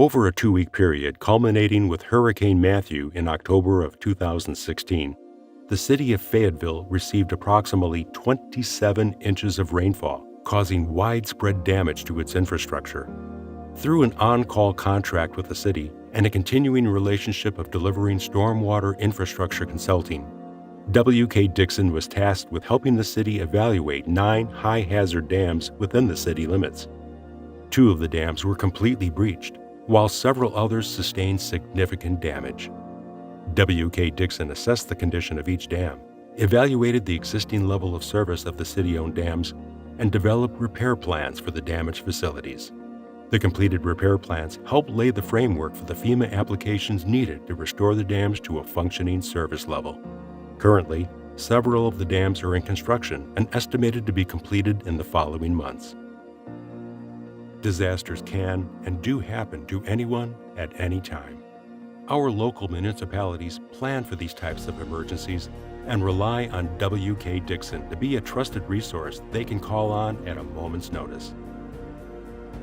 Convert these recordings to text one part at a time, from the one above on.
Over a 2-week period culminating with Hurricane Matthew in October of 2016, the City of Fayetteville received approximately 27 inches of rainfall, causing widespread damage to its infrastructure. Through an on-call contract with the city and a continuing relationship of delivering stormwater infrastructure consulting, W.K. Dickson was tasked with helping the city evaluate 9 high-hazard dams within the city limits. 2 of the dams were completely breached, while several others sustained significant damage. W.K. Dickson assessed the condition of each dam, evaluated the existing level of service of the city-owned dams, and developed repair plans for the damaged facilities. The completed repair plans helped lay the framework for the FEMA applications needed to restore the dams to a functioning service level. Currently, several of the dams are in construction and estimated to be completed in the following months. Disasters can and do happen to anyone at any time. Our local municipalities plan for these types of emergencies and rely on W.K. Dickson to be a trusted resource they can call on at a moment's notice.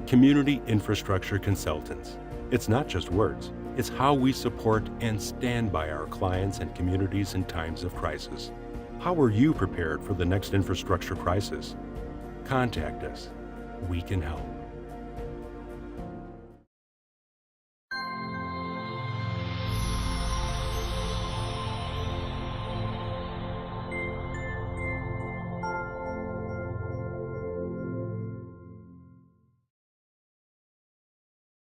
Community Infrastructure Consultants. It's not just words, it's how we support and stand by our clients and communities in times of crisis. How are you prepared for the next infrastructure crisis? Contact us. We can help.